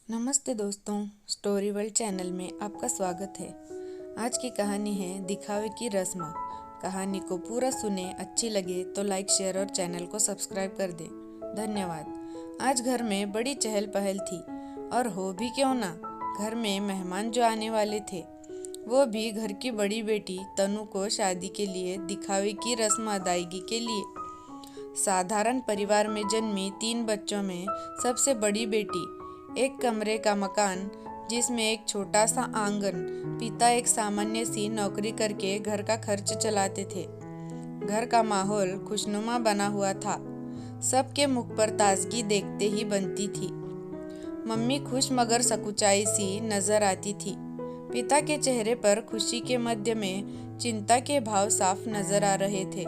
नमस्ते दोस्तों, story world channel में आपका स्वागत है। आज की कहानी है दिखावे की रस्म। कहानी को पूरा सुने, अच्छी लगे तो लाइक, शेयर और चैनल को सब्सक्राइब कर दें। धन्यवाद। आज घर में बड़ी चहल पहल थी और हो भी क्यों ना, घर में मेहमान जो आने वाले थे वो भी घर की बड़ी बेटी तनु को शादी के लिए दिखावे की रस्म अदायगी के लिए। साधारण परिवार में जन्मी 3 बच्चों में सबसे बड़ी बेटी, एक कमरे का मकान जिसमें एक छोटा सा आंगन, पिता एक सामान्य सी नौकरी करके घर का खर्च चलाते थे। घर का माहौल खुशनुमा बना हुआ था, सबके मुख पर ताजगी देखते ही बनती थी। मम्मी खुश मगर सकुचाई सी नजर आती थी। पिता के चेहरे पर खुशी के मध्य में चिंता के भाव साफ नजर आ रहे थे।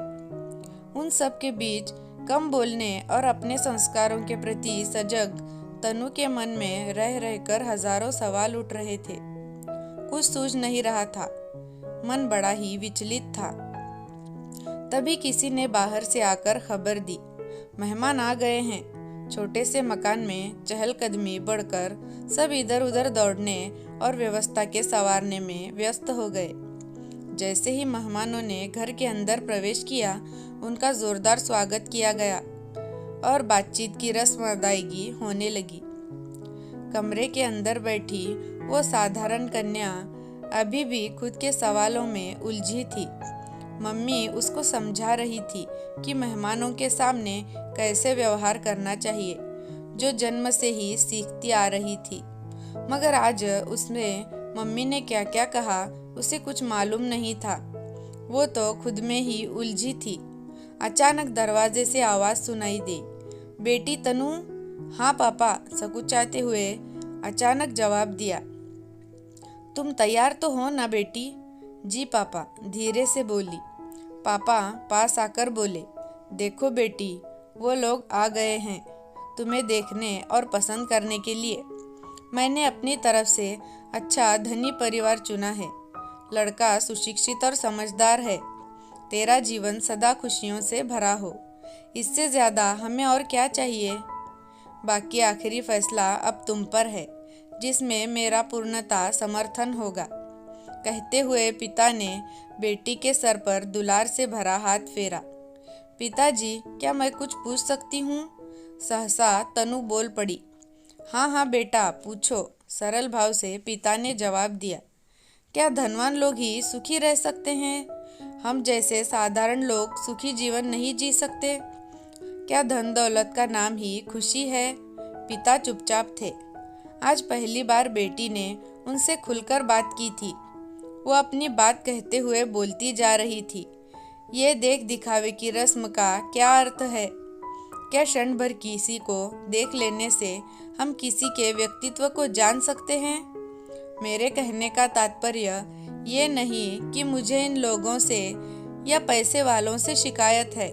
उन सब के बीच कम बोलने और अपने संस्कारों के प्रति सजग तनु के मन में रह रहकर हजारों सवाल उठ रहे थे। कुछ सूझ नहीं रहा था, मन बड़ा ही विचलित था। तभी किसी ने बाहर से आकर खबर दी, मेहमान आ गए हैं। छोटे से मकान में चहलकदमी बढ़कर सब इधर उधर दौड़ने और व्यवस्था के संवारने में व्यस्त हो गए। जैसे ही मेहमानों ने घर के अंदर प्रवेश किया, उनका जोरदार स्वागत किया गया और बातचीत की रस्म अदायगी होने लगी। कमरे के अंदर बैठी वो साधारण कन्या अभी भी खुद के सवालों में उलझी थी। मम्मी उसको समझा रही थी कि मेहमानों के सामने कैसे व्यवहार करना चाहिए, जो जन्म से ही सीखती आ रही थी। मगर आज उसमें मम्मी ने क्या क्या कहा उसे कुछ मालूम नहीं था। वो तो खुद में ही उलझी थी। अचानक दरवाजे से आवाज सुनाई दी, बेटी तनु। हाँ पापा, सकुचाते हुए अचानक जवाब दिया। तुम तैयार तो हो ना बेटी? जी पापा, धीरे से बोली। पापा पास आकर बोले, देखो बेटी, वो लोग आ गए हैं तुम्हें देखने और पसंद करने के लिए। मैंने अपनी तरफ से अच्छा धनी परिवार चुना है। लड़का सुशिक्षित और समझदार है। तेरा जीवन सदा खुशियों से भरा हो। इससे ज्यादा हमें और क्या चाहिए? बाकी आखिरी फैसला अब तुम पर है, जिसमें मेरा पूर्णतः समर्थन होगा। कहते हुए पिता ने बेटी के सर पर दुलार से भरा हाथ फेरा। पिताजी, क्या मैं कुछ पूछ सकती हूँ? सहसा तनु बोल पड़ी। हाँ हाँ बेटा, पूछो, सरल भाव से पिता ने जवाब दिया। क्या धनवान लोग ही सुखी रह सकते हैं? हम जैसे साधारण लोग सुखी जीवन नहीं जी सकते? क्या धन दौलत का नाम ही खुशी है? पिता चुपचाप थे। आज पहली बार बेटी ने उनसे खुलकर बात की थी। वो अपनी बात कहते हुए बोलती जा रही थी। ये देख दिखावे की रस्म का क्या अर्थ है? क्या क्षण भर किसी को देख लेने से हम किसी के व्यक्तित्व को जान सकते हैं? मेरे कहने का तात्पर्य ये नहीं कि मुझे इन लोगों से या पैसे वालों से शिकायत है।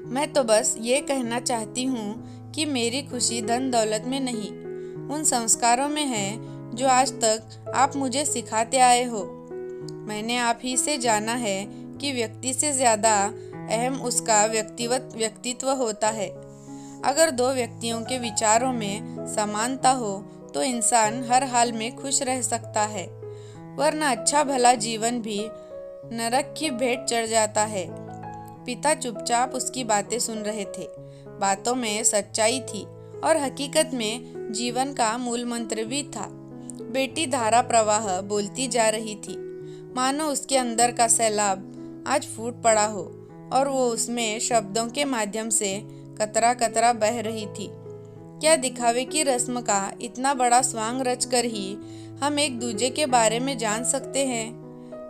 मैं तो बस ये कहना चाहती हूँ कि मेरी खुशी धन दौलत में नहीं, उन संस्कारों में है जो आज तक आप मुझे सिखाते आए हो। मैंने आप ही से जाना है कि व्यक्ति से ज्यादा अहम उसका व्यक्तित्व होता है। अगर दो व्यक्तियों के विचारों में समानता हो तो इंसान हर हाल में खुश रह सकता है, वरना अच्छा भला जीवन भी नरक की भेंट चढ़ जाता है। पिता चुपचाप उसकी बातें सुन रहे थे। बातों में सच्चाई थी और हकीकत में जीवन का मूल मंत्र भी था। बेटी धारा प्रवाह बोलती जा रही थी, मानो उसके अंदर का सैलाब आज फूट पड़ा हो और वो उसमें शब्दों के माध्यम से कतरा कतरा बह रही थी। क्या दिखावे की रस्म का इतना बड़ा स्वांग रचकर ही हम एक दूजे के बारे में जान सकते हैं?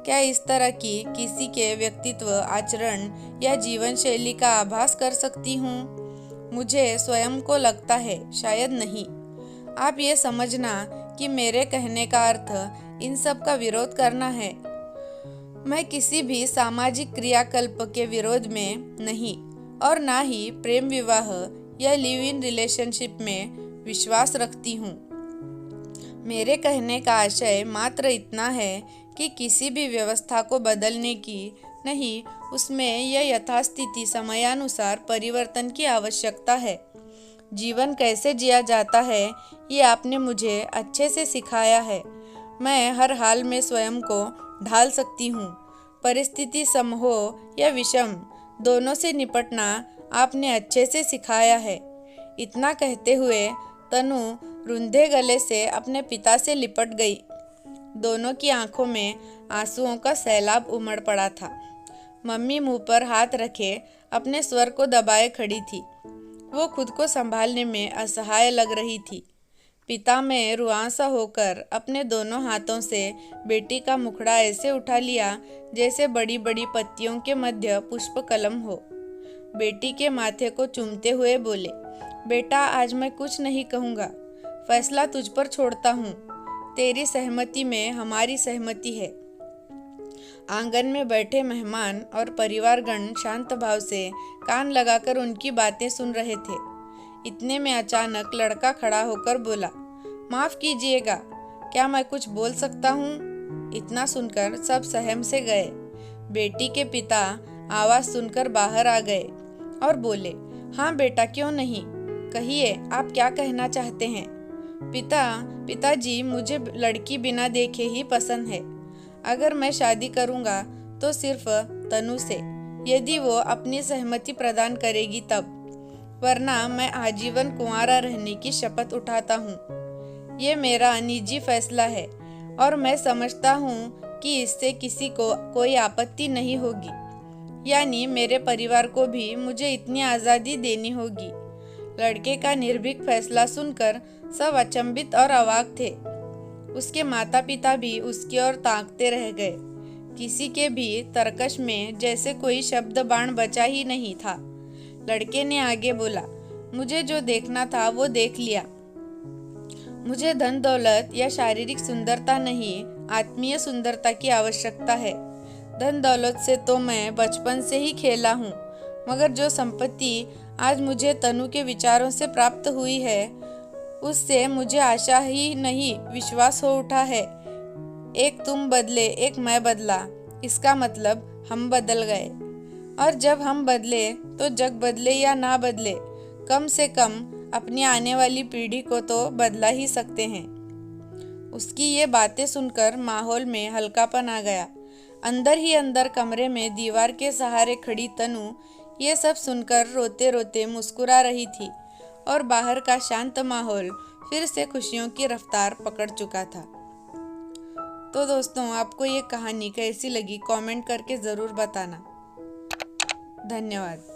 क्या इस तरह की किसी के व्यक्तित्व, आचरण या जीवन शैली का आभास कर सकती हूँ? मुझे स्वयं को लगता है शायद नहीं। आप ये समझना कि मेरे कहने का अर्थ इन सब का विरोध करना है। मैं किसी भी सामाजिक क्रियाकल्प के विरोध में नहीं और ना ही प्रेम विवाह या लिव इन रिलेशनशिप में विश्वास रखती हूँ। मेरे कहने का आशय मात्र इतना है कि किसी भी व्यवस्था को बदलने की नहीं, उसमें यह यथास्थिति समयानुसार परिवर्तन की आवश्यकता है। जीवन कैसे जिया जाता है ये आपने मुझे अच्छे से सिखाया है। मैं हर हाल में स्वयं को ढाल सकती हूँ। परिस्थिति सम हो या विषम, दोनों से निपटना आपने अच्छे से सिखाया है। इतना कहते हुए तनु रुंधे गले से अपने पिता से लिपट गई। दोनों की आंखों में आंसुओं का सैलाब उमड़ पड़ा था। मम्मी मुंह पर हाथ रखे अपने स्वर को दबाए खड़ी थी। वो खुद को संभालने में असहाय लग रही थी। पिता में रुआंसा होकर अपने दोनों हाथों से बेटी का मुखड़ा ऐसे उठा लिया जैसे बड़ी बड़ी पत्तियों के मध्य पुष्प कलम हो। बेटी के माथे को चूमते हुए बोले, बेटा आज मैं कुछ नहीं कहूँगा, फैसला तुझ पर छोड़ता हूँ। तेरी सहमति में हमारी सहमति है। आंगन में बैठे मेहमान और परिवारगण शांत भाव से कान लगाकर उनकी बातें सुन रहे थे। इतने में अचानक लड़का खड़ा होकर बोला, माफ कीजिएगा, क्या मैं कुछ बोल सकता हूँ? इतना सुनकर सब सहम से गए। बेटी के पिता आवाज सुनकर बाहर आ गए और बोले, हाँ बेटा, क्यों नहीं, कहिए आप क्या कहना चाहते हैं? पिताजी, मुझे लड़की बिना देखे ही पसंद है। अगर मैं शादी करूँगा तो सिर्फ तनु से, यदि वो अपनी सहमति प्रदान करेगी तब, वरना मैं आजीवन कुंवारा रहने की शपथ उठाता हूँ। ये मेरा निजी फैसला है और मैं समझता हूँ कि इससे किसी को कोई आपत्ति नहीं होगी, यानी मेरे परिवार को भी मुझे इतनी आज़ादी देनी होगी। लड़के का निर्भीक फैसला सुनकर सब अचंभित और अवाक थे। उसके माता पिता भी उसकी ओर ताकते रह गए। किसी के भी तर्कश में जैसे कोई शब्द बाण बचा ही नहीं था। लड़के ने आगे बोला, मुझे जो देखना था वो देख लिया। मुझे धन दौलत या शारीरिक सुंदरता नहीं, आत्मीय सुंदरता की आवश्यकता है। धन दौलत से तो मैं बचपन से ही खेला हूँ, मगर जो संपत्ति आज मुझे तनु के विचारों से प्राप्त हुई है, उससे मुझे आशा ही नहीं विश्वास हो उठा है। एक तुम बदले, एक मैं बदला, इसका मतलब हम बदल गए। और जब हम बदले तो जग बदले या ना बदले, कम से कम अपनी आने वाली पीढ़ी को तो बदला ही सकते हैं। उसकी ये बातें सुनकर माहौल में हल्कापन आ गया। अंदर ही अंदर कमरे में दीवार के सहारे खड़ी तनु ये सब सुनकर रोते रोते मुस्कुरा रही थी और बाहर का शांत माहौल फिर से खुशियों की रफ्तार पकड़ चुका था। तो दोस्तों, आपको ये कहानी कैसी लगी कमेंट करके ज़रूर बताना। धन्यवाद।